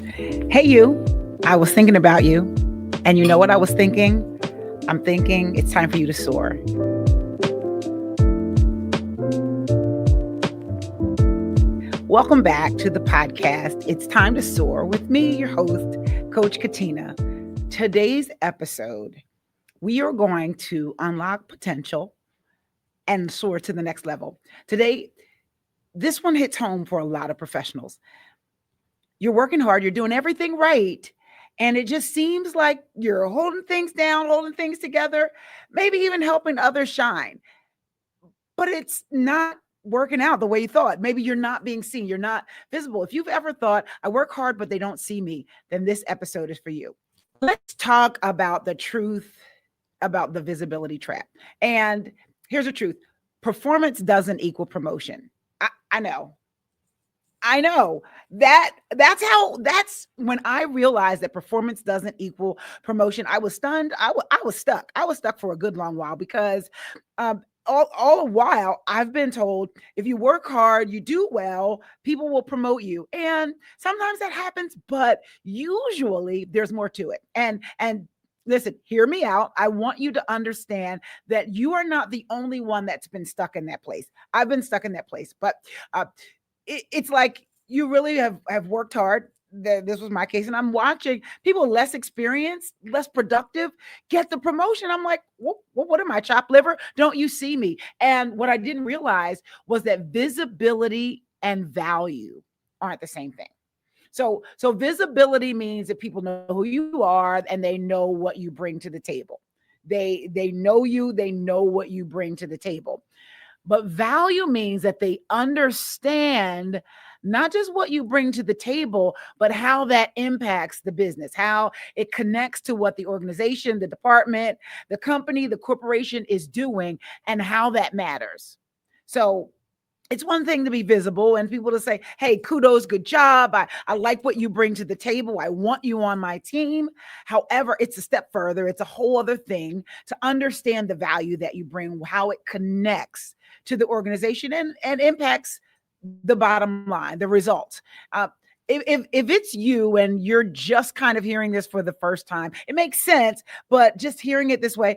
Hey, you. I was thinking about you. And you know what I was thinking? I'm thinking it's time for you to soar. Welcome back to the podcast. It's time to soar with me, your host, Coach Katina. Today's episode, we are going to unlock potential and soar to the next level. Today, this one hits home for a lot of professionals. You're working hard, you're doing everything right. And it just seems like you're holding things down, holding things together, maybe even helping others shine. But it's not working out the way you thought. Maybe you're not being seen, you're not visible. If you've ever thought, I work hard, but they don't see me, then this episode is for you. Let's talk about the truth about the visibility trap. And here's the truth: performance doesn't equal promotion. I know. I know that's when I realized that performance doesn't equal promotion. I was stunned. I was stuck. I was stuck for a good long while because all the while I've been told if you work hard, you do well, people will promote you. And sometimes that happens, but usually there's more to it. And listen, hear me out. I want you to understand that you are not the only one that's been stuck in that place. I've been stuck in that place, but it's like you really have worked hard. This was my case, and I'm watching people less experienced, less productive get the promotion. I'm like, what am I, chopped liver? Don't you see me? And what I didn't realize was that visibility and value aren't the same thing. So visibility means that people know who you are and they know what you bring to the table. They know you, they know what you bring to the table. But value means that they understand not just what you bring to the table, but how that impacts the business, how it connects to what the organization, the department, the company, the corporation is doing, and how that matters. So it's one thing to be visible and people to say, hey, kudos, good job. I like what you bring to the table. I want you on my team. However, it's a step further. It's a whole other thing to understand the value that you bring, how it connects to the organization and impacts the bottom line, the results. If it's you and you're just kind of hearing this for the first time, it makes sense, but just hearing it this way,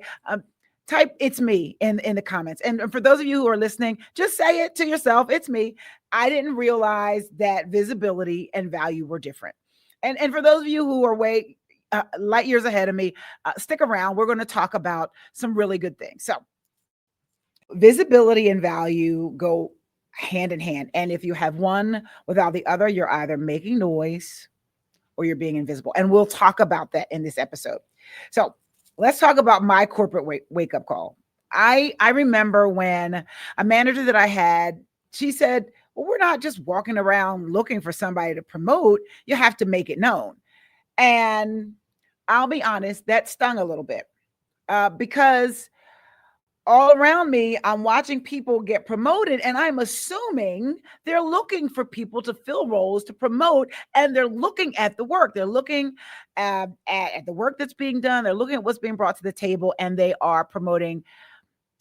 type "it's me" in the comments. And for those of you who are listening, just say it to yourself. It's me. I didn't realize that visibility and value were different. And for those of you who are way light years ahead of me, stick around. We're going to talk about some really good things. So visibility and value go hand in hand. And if you have one without the other, you're either making noise or you're being invisible. And we'll talk about that in this episode. So let's talk about my corporate wake up call. I remember when a manager that I had, she said, well, we're not just walking around looking for somebody to promote. You have to make it known. And I'll be honest, that stung a little bit because all around me, I'm watching people get promoted, and I'm assuming they're looking for people to fill roles to promote, and they're looking at the work. They're looking at the work that's being done. They're looking at what's being brought to the table, and they are promoting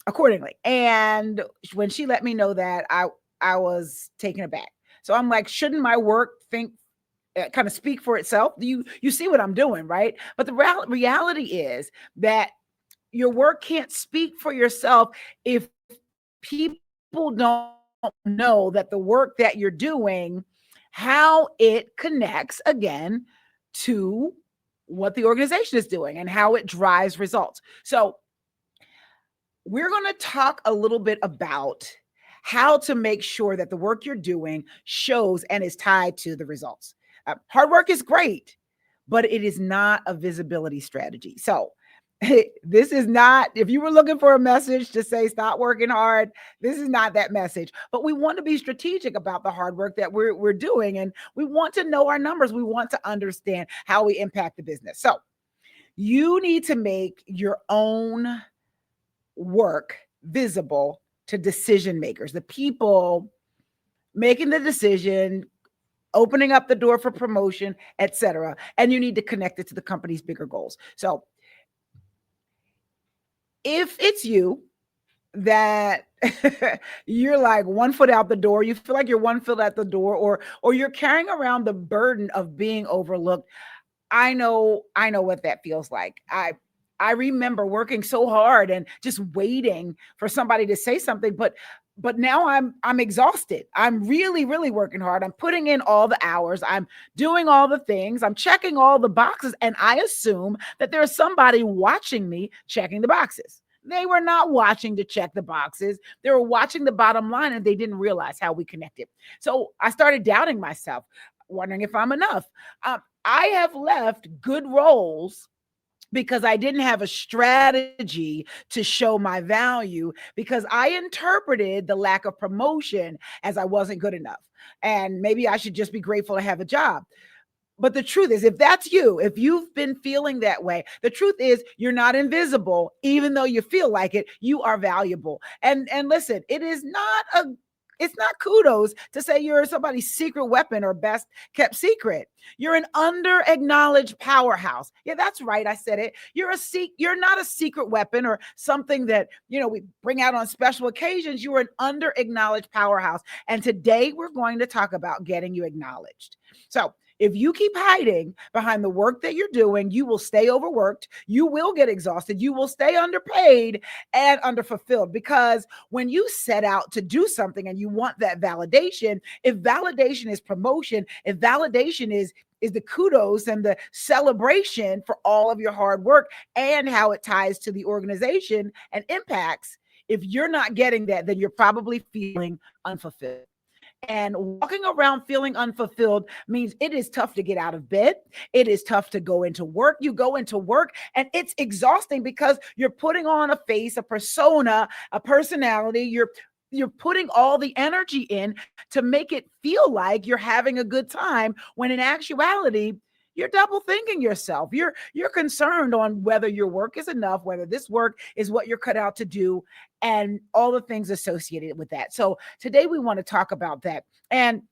accordingly. And when she let me know that, I was taken aback. So I'm like, shouldn't my work kind of speak for itself? You see what I'm doing, right? But the reality is that your work can't speak for yourself if people don't know that the work that you're doing, how it connects again to what the organization is doing and how it drives results. So we're going to talk a little bit about how to make sure that the work you're doing shows and is tied to the results. Hard work is great, but it is not a visibility strategy. So this is not, if you were looking for a message to say stop working hard, this is not that message. But we want to be strategic about the hard work that we're doing, and we want to know our numbers. We want to understand how we impact the business. So you need to make your own work visible to decision makers, the people making the decision, opening up the door for promotion, etc. And you need to connect it to the company's bigger goals. So if it's you that you're like one foot out the door. You feel like you're one foot out the door, or you're carrying around the burden of being overlooked. I know what that feels like. I remember working so hard and just waiting for somebody to say something, but now I'm exhausted. I'm really working hard. I'm putting in all the hours. I'm doing all the things. I'm checking all the boxes, and I assume that there's somebody watching me checking the boxes. They were not watching to check the boxes. They were watching the bottom line, and they didn't realize how we connected. So I started doubting myself, wondering if I'm enough. I have left good roles because I didn't have a strategy to show my value, because I interpreted the lack of promotion as I wasn't good enough. And maybe I should just be grateful to have a job. But the truth is, if that's you, if you've been feeling that way, the truth is you're not invisible. Even though you feel like it, you are valuable. And listen, it's not kudos to say you're somebody's secret weapon or best kept secret. You're an under acknowledged powerhouse. Yeah, that's right. I said it. You're not a secret weapon or something that, we bring out on special occasions. You're an under acknowledged powerhouse. And today we're going to talk about getting you acknowledged. So if you keep hiding behind the work that you're doing, you will stay overworked, you will get exhausted, you will stay underpaid and underfulfilled. Because when you set out to do something and you want that validation, if validation is promotion, if validation is the kudos and the celebration for all of your hard work and how it ties to the organization and impacts, if you're not getting that, then you're probably feeling unfulfilled. And walking around feeling unfulfilled means it is tough to get out of bed. It is tough to go into work. You go into work and it's exhausting because you're putting on a face, a persona, a personality. You're putting all the energy in to make it feel like you're having a good time, when in actuality, you're double thinking yourself. You're concerned on whether your work is enough, whether this work is what you're cut out to do, and all the things associated with that. So today we want to talk about that. And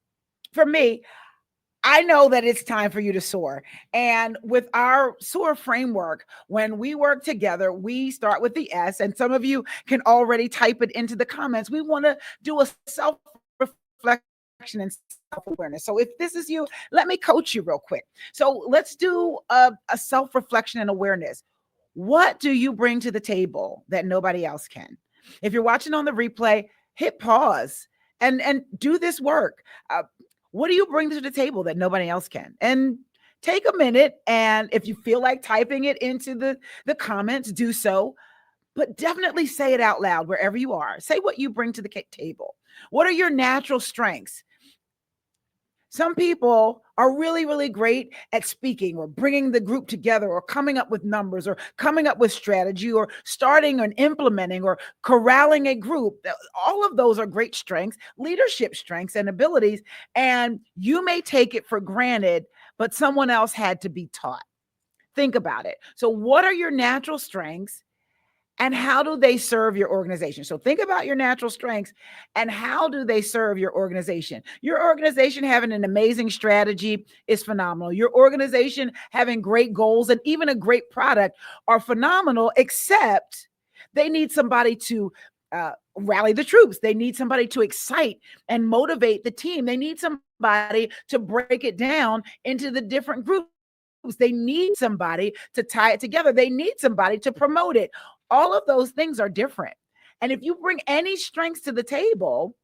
for me, I know that it's time for you to soar. And with our SOAR framework, when we work together, we start with the S, and some of you can already type it into the comments. We want to do a self reflection and self awareness. So if this is you, let me coach you real quick. So let's do a self reflection and awareness. What do you bring to the table that nobody else can? If you're watching on the replay, hit pause and do this work. What do you bring to the table that nobody else can? And take a minute, and if you feel like typing it into the comments, do so. But definitely say it out loud wherever you are. Say what you bring to the table. What are your natural strengths? Some people are really great at speaking or bringing the group together or coming up with numbers or coming up with strategy or starting and implementing or corralling a group. All of those are great strengths, leadership strengths and abilities. And you may take it for granted, but someone else had to be taught. Think about it. So what are your natural strengths? And how do they serve your organization? So think about your natural strengths and how do they serve your organization? Your organization having an amazing strategy is phenomenal. Your organization having great goals and even a great product are phenomenal, except they need somebody to rally the troops. They need somebody to excite and motivate the team. They need somebody to break it down into the different groups. They need somebody to tie it together. They need somebody to promote it. All of those things are different. And if you bring any strengths to the table,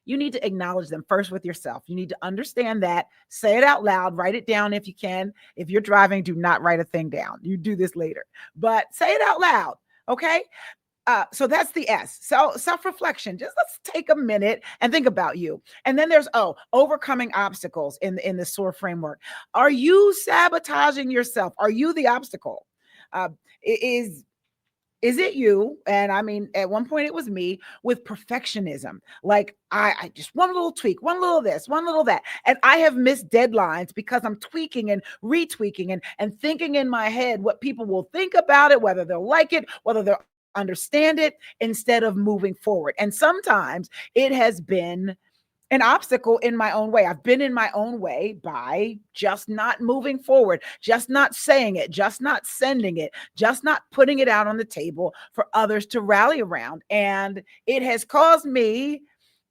you need to acknowledge them first with yourself. You need to understand that, say it out loud, write it down if you can. If you're driving, do not write a thing down. You do this later, but say it out loud. Okay. So that's the S. So self-reflection. Just let's take a minute and think about you. And then there's overcoming obstacles in the SOAR framework. Are you sabotaging yourself? Are you the obstacle? Is it you? And I mean, at one point it was me with perfectionism. Like I just one little tweak, one little this, one little that. And I have missed deadlines because I'm tweaking and retweaking and thinking in my head what people will think about it, whether they'll like it, whether they'll understand it, instead of moving forward. And sometimes it has been an obstacle in my own way. I've been in my own way by just not moving forward, just not saying it, just not sending it, just not putting it out on the table for others to rally around. And it has caused me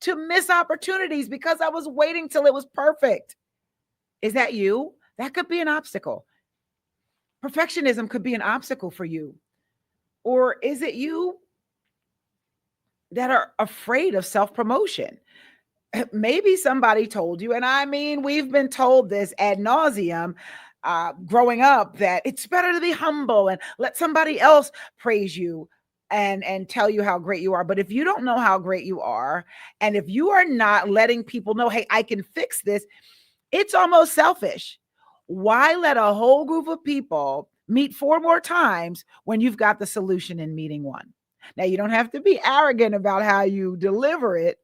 to miss opportunities because I was waiting till it was perfect. Is that you? That could be an obstacle. Perfectionism could be an obstacle for you. Or is it you that are afraid of self promotion? Maybe somebody told you, and I mean, we've been told this ad nauseum growing up, that it's better to be humble and let somebody else praise you and tell you how great you are. But if you don't know how great you are, and if you are not letting people know, hey, I can fix this, it's almost selfish. Why let a whole group of people meet four more times when you've got the solution in meeting one? Now, you don't have to be arrogant about how you deliver it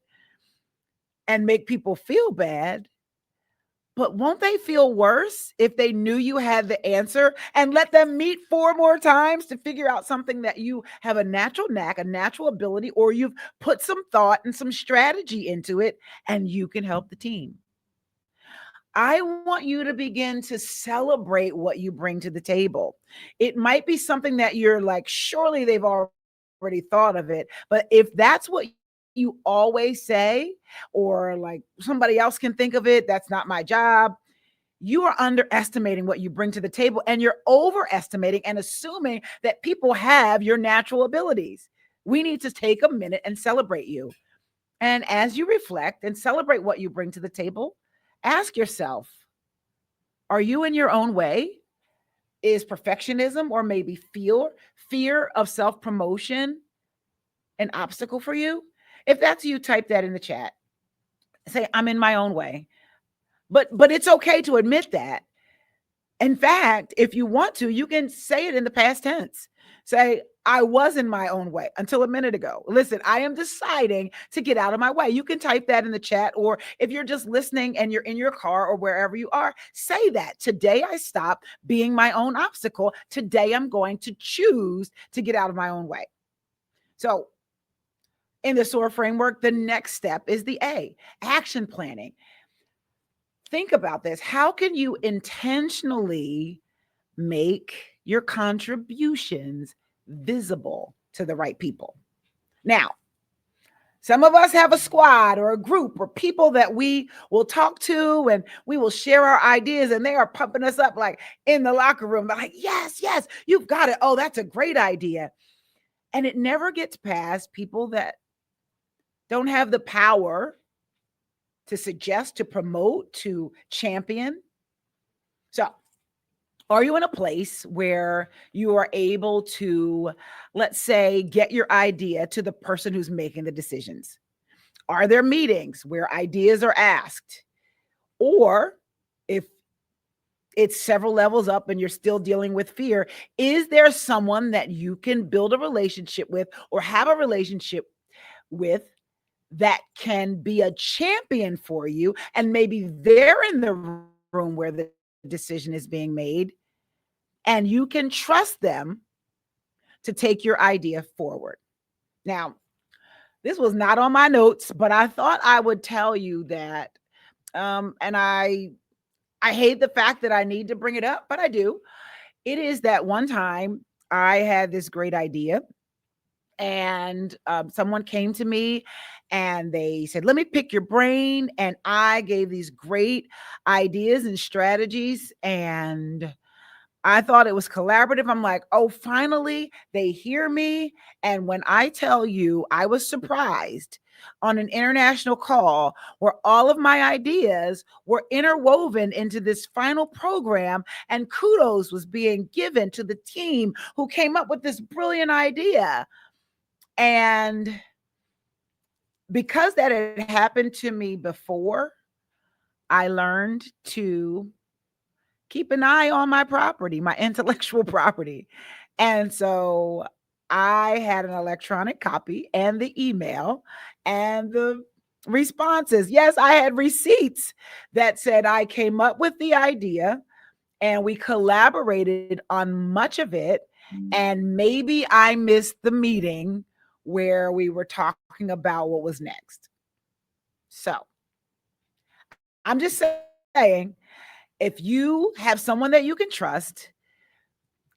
and make people feel bad, but won't they feel worse if they knew you had the answer, and let them meet four more times to figure out something that you have a natural knack, a natural ability, or you've put some thought and some strategy into it, and you can help the team? I want you to begin to celebrate what you bring to the table. It might be something that you're like, surely they've already thought of it. But if that's what you always say, or like somebody else can think of it, that's not my job, you are underestimating what you bring to the table, and you're overestimating and assuming that people have your natural abilities. We need to take a minute and celebrate you. And as you reflect and celebrate what you bring to the table, ask yourself, are you in your own way? Is perfectionism or maybe fear of self-promotion an obstacle for you? If that's you, type that in the chat. Say, I'm in my own way. But it's okay to admit that. In fact, if you want to, you can say it in the past tense. Say, I was in my own way until a minute ago. Listen, I am deciding to get out of my way. You can type that in the chat, or if you're just listening and you're in your car or wherever you are, say that. Today I stop being my own obstacle. Today I'm going to choose to get out of my own way. So, in the SOAR framework, the next step is the A, action planning. Think about this. How can you intentionally make your contributions visible to the right people? Now, some of us have a squad or a group or people that we will talk to, and we will share our ideas, and they are pumping us up like in the locker room. They're like, yes, yes, you've got it. Oh, that's a great idea. And it never gets past people that don't have the power to suggest, to promote, to champion. So, are you in a place where you are able to, let's say, get your idea to the person who's making the decisions? Are there meetings where ideas are asked? Or if it's several levels up and you're still dealing with fear, is there someone that you can build a relationship with or have a relationship with that can be a champion for you? And maybe they're in the room where the decision is being made, and you can trust them to take your idea forward. Now, this was not on my notes, but I thought I would tell you that. And I hate the fact that I need to bring it up, but I do. It is that one time I had this great idea, and someone came to me and they said, let me pick your brain. And I gave these great ideas and strategies, and I thought it was collaborative. I'm like, oh, finally, they hear me. And when I tell you, I was surprised on an international call where all of my ideas were interwoven into this final program, and kudos was being given to the team who came up with this brilliant idea. And because that had happened to me before, I learned to keep an eye on my property, my intellectual property. And so I had an electronic copy and the email and the responses. Yes, I had receipts that said I came up with the idea and we collaborated on much of it. And maybe I missed the meeting where we were talking about what was next. So I'm just saying, if you have someone that you can trust,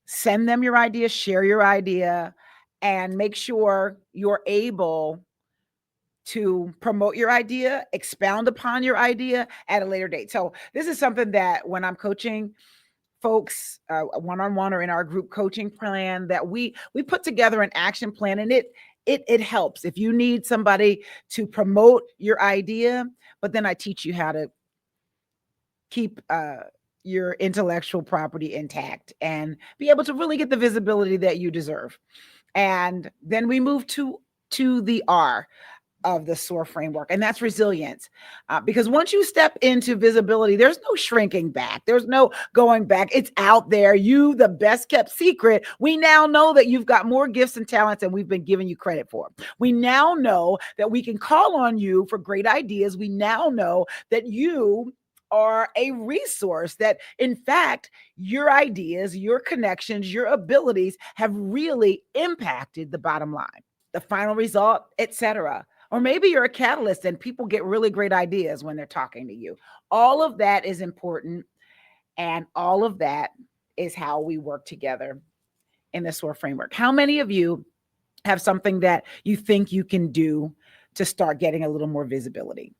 send them your idea, share your idea, and make sure you're able to promote your idea, expound upon your idea at a later date. So, this is something that when I'm coaching folks one-on-one or in our group coaching plan, that we put together an action plan, and it helps if you need somebody to promote your idea, but then I teach you how to keep your intellectual property intact and be able to really get the visibility that you deserve. And then we move to the R of the SOAR framework, and that's resilience. Because once you step into visibility, there's no shrinking back, there's no going back. It's out there. You, the best kept secret. We now know that you've got more gifts and talents than we've been giving you credit for. We now know that we can call on you for great ideas. We now know that you are a resource, that in fact your ideas, your connections, your abilities have really impacted the bottom line, the final result, etc. Or maybe you're a catalyst and people get really great ideas when they're talking to you. All of that is important. And all of that is how we work together in the SOAR framework. How many of you have something that you think you can do to start getting a little more visibility?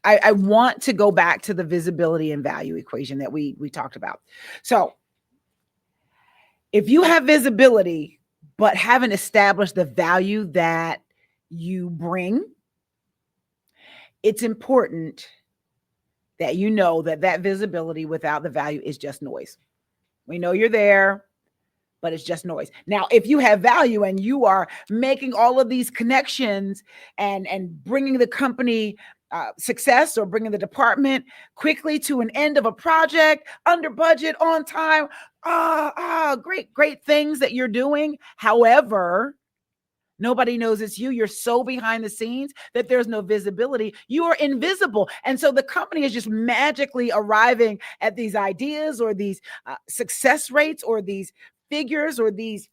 I want to go back to the visibility and value equation that we talked about. So if you have visibility, but haven't established the value that you bring, it's important that you know that that visibility without the value is just noise. We know you're there, but it's just noise. Now, if you have value and you are making all of these connections and bringing the company success, or bringing the department quickly to an end of a project, under budget, on time, great things that you're doing. However, nobody knows it's you. You're so behind the scenes that there's no visibility. You are invisible. And so the company is just magically arriving at these ideas, or these success rates, or these figures, or these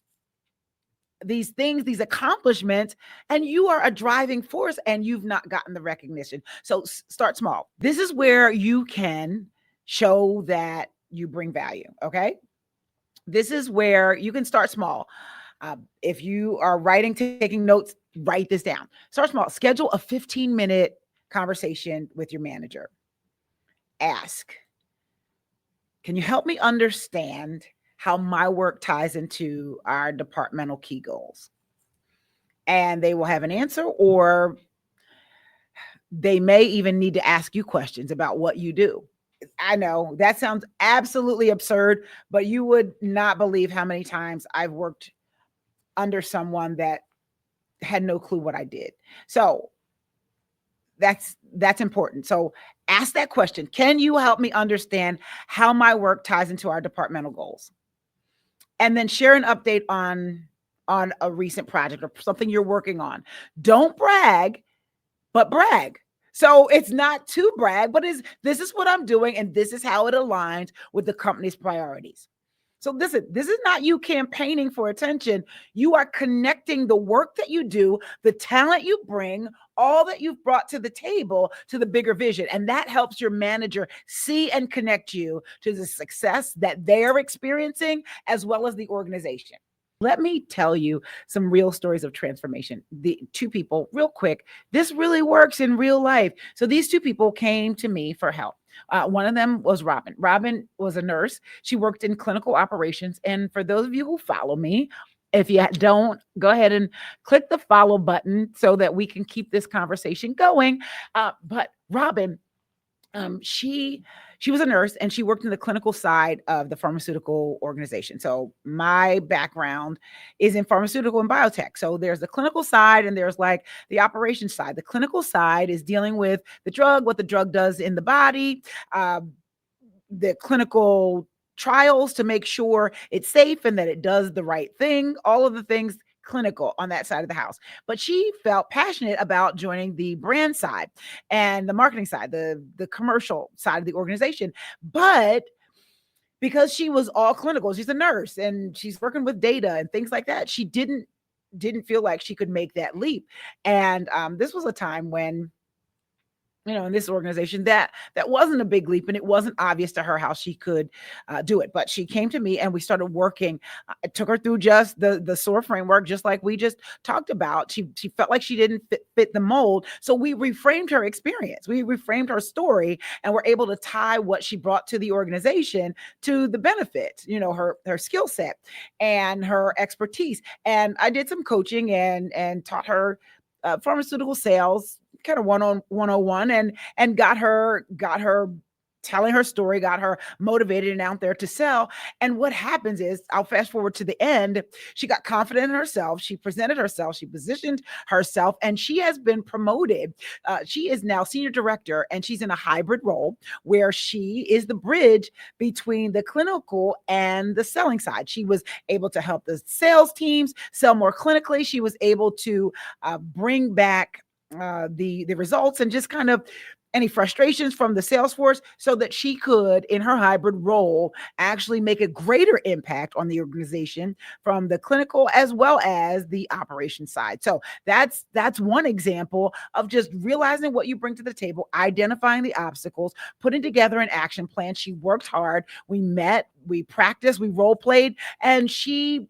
things, these accomplishments, and you are a driving force and you've not gotten the recognition. So start small. This is where you can show that you bring value. Okay. This is where you can start small. If you are writing, taking notes, write this down. Start small. Schedule a 15-minute conversation with your manager. Ask, can you help me understand how my work ties into our departmental key goals? And they will have an answer, or they may even need to ask you questions about what you do. I know that sounds absolutely absurd, but you would not believe how many times I've worked under someone that had no clue what I did. So that's important. So ask that question. Can you help me understand how my work ties into our departmental goals? And then share an update on a recent project or something you're working on. Don't brag, but brag. So it's not to brag, but this is what I'm doing, and this is how it aligns with the company's priorities. So listen, this is not you campaigning for attention. You are connecting the work that you do, the talent you bring, all that you've brought to the table, to the bigger vision. And that helps your manager see and connect you to the success that they're experiencing, as well as the organization. Let me tell you some real stories of transformation. The two people, real quick, this really works in real life. So these two people came to me for help. One of them was Robin. Robin was a nurse. She worked in clinical operations. And for those of you who follow me, if you don't, go ahead and click the follow button so that we can keep this conversation going. But Robin, she was a nurse, and she worked in the clinical side of the pharmaceutical organization. So my background is in pharmaceutical and biotech. So there's the clinical side and there's like the operations side. The clinical side is dealing with the drug, what the drug does in the body, the clinical trials to make sure it's safe and that it does the right thing, all of the things clinical on that side of the house. But she felt passionate about joining the brand side and the marketing side, the commercial side of the organization. But because she was all clinical, she's a nurse and she's working with data and things like that, she didn't feel like she could make that leap. And this was a time when in this organization, that wasn't a big leap, and it wasn't obvious to her how she could do it. But she came to me and we started working. I took her through just the SOAR framework, just like we just talked about. She felt like she didn't fit the mold, so we reframed her experience, we reframed her story, and we're able to tie what she brought to the organization to the benefit, her skill set and her expertise. And I did some coaching and taught her pharmaceutical sales, kind of 101, and got her telling her story, got her motivated and out there to sell. And what happens is, I'll fast forward to the end, she got confident in herself, she presented herself, she positioned herself, and she has been promoted. She is now senior director, and she's in a hybrid role where she is the bridge between the clinical and the selling side. She was able to help the sales teams sell more clinically. She was able to bring back the results and just kind of any frustrations from the sales force, so that she could, in her hybrid role, actually make a greater impact on the organization from the clinical as well as the operation side. So that's one example of just realizing what you bring to the table, identifying the obstacles, putting together an action plan. She worked hard. We met, we practiced, we role played, and she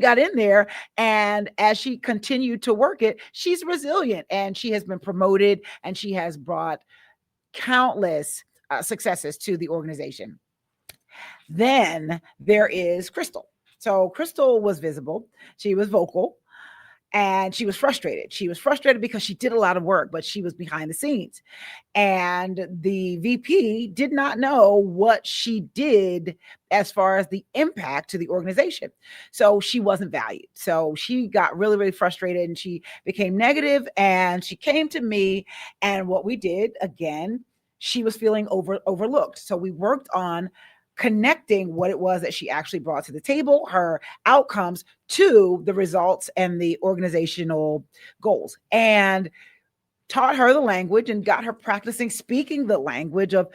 got in there, and as she continued to work it, she's resilient, and she has been promoted, and she has brought countless successes to the organization. Then there is Crystal. So Crystal was visible, she was vocal, and she was frustrated. She was frustrated because she did a lot of work, but she was behind the scenes. And the VP did not know what she did as far as the impact to the organization. So she wasn't valued. So she got really, really frustrated, and she became negative, and she came to me. And what we did, again, she was feeling overlooked. So we worked on connecting what it was that she actually brought to the table, her outcomes, to the results and the organizational goals, and taught her the language and got her practicing speaking the language of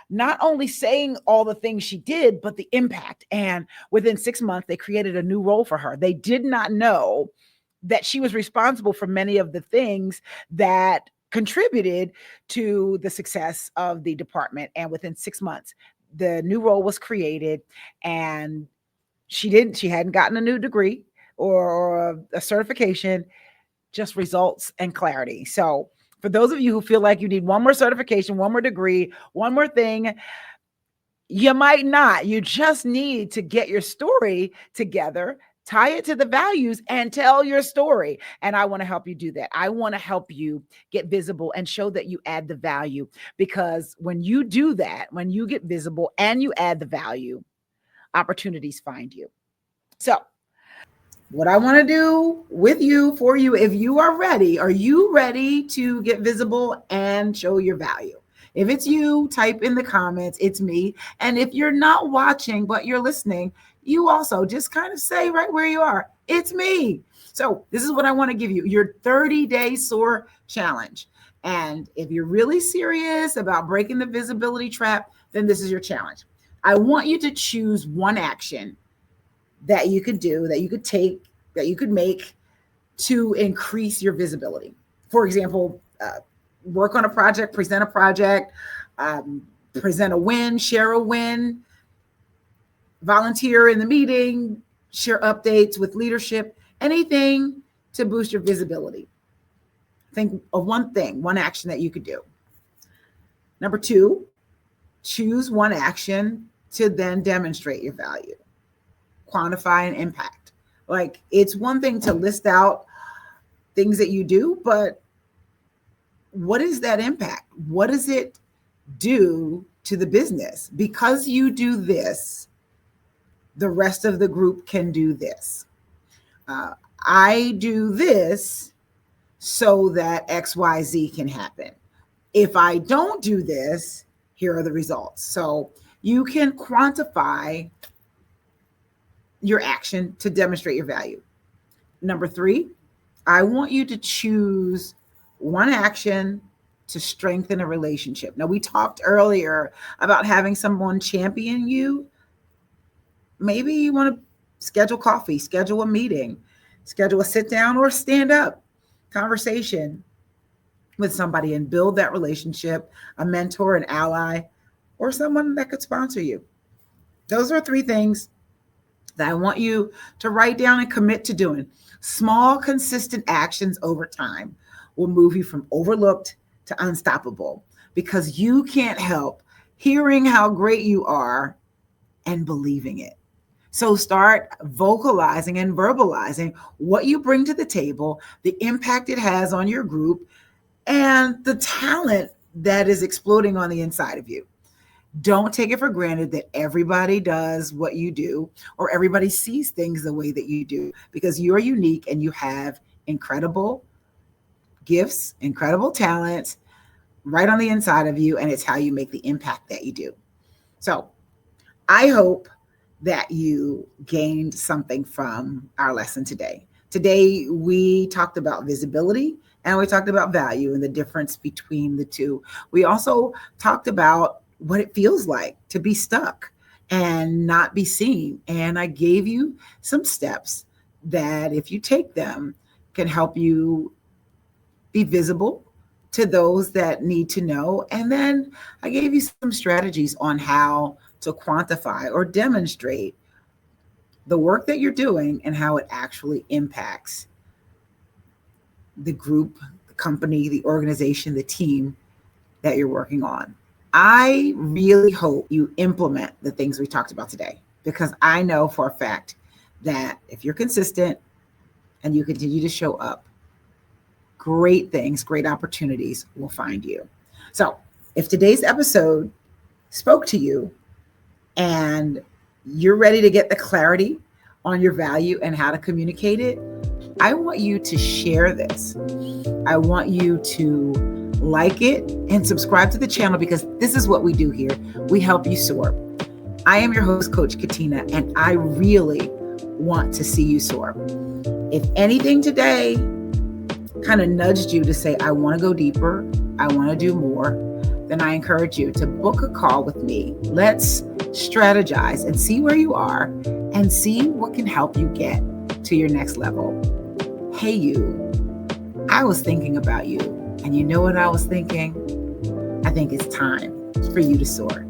not only saying all the things she did, but the impact. And within 6 months, they created a new role for her. They did not know that she was responsible for many of the things that contributed to the success of the department. And within 6 months, the new role was created, and she hadn't gotten a new degree or a certification, just results and clarity. So for those of you who feel like you need one more certification, one more degree, one more thing, you might not. You just need to get your story together, tie it to the values, and tell your story. And I want to help you do that. I want to help you get visible and show that you add the value, because when you do that, when you get visible and you add the value, opportunities find you. So what I want to do with you, for you, if you are you ready to get visible and show your value? If it's you, type in the comments, it's me. And if you're not watching, but you're listening, you also just kind of say right where you are, it's me. So this is what I want to give you, your 30-day SOAR challenge. And if you're really serious about breaking the visibility trap, then this is your challenge. I want you to choose one action that you could do, that you could take, that you could make to increase your visibility. For example, work on a project, present a project, present a win, share a win, volunteer in the meeting, share updates with leadership, anything to boost your visibility. Think of one thing, one action that you could do. Number 2, choose one action to then demonstrate your value, quantify and impact. Like, it's one thing to list out things that you do, but what is that impact? What does it do to the business? Because you do this, the rest of the group can do this. I do this so that XYZ can happen. If I don't do this, here are the results. So you can quantify your action to demonstrate your value. Number 3, I want you to choose one action to strengthen a relationship. Now, we talked earlier about having someone champion you. Maybe you want to schedule coffee, schedule a meeting, schedule a sit down or stand up conversation with somebody and build that relationship, a mentor, an ally, or someone that could sponsor you. Those are 3 things that I want you to write down and commit to doing. Small, consistent actions over time will move you from overlooked to unstoppable, because you can't help hearing how great you are and believing it. So start vocalizing and verbalizing what you bring to the table, the impact it has on your group, and the talent that is exploding on the inside of you. Don't take it for granted that everybody does what you do or everybody sees things the way that you do, because you're unique and you have incredible gifts, incredible talents right on the inside of you, and it's how you make the impact that you do. So I hope that you gained something from our lesson today. Today, we talked about visibility and we talked about value and the difference between the two. We also talked about what it feels like to be stuck and not be seen. And I gave you some steps that, if you take them, can help you be visible to those that need to know. And then I gave you some strategies on how to quantify or demonstrate the work that you're doing and how it actually impacts the group, the company, the organization, the team that you're working on. I really hope you implement the things we talked about today, because I know for a fact that if you're consistent and you continue to show up, great things, great opportunities will find you. So if today's episode spoke to you and you're ready to get the clarity on your value and how to communicate it, I want you to share this. I want you to like it and subscribe to the channel, because this is what we do here. We help you soar. I am your host, Coach Katina, and I really want to see you soar. If anything today kind of nudged you to say, I want to go deeper, I want to do more, then I encourage you to book a call with me. Let's strategize and see where you are and see what can help you get to your next level. Hey, you, I was thinking about you, and you know what I was thinking? I think it's time for you to soar.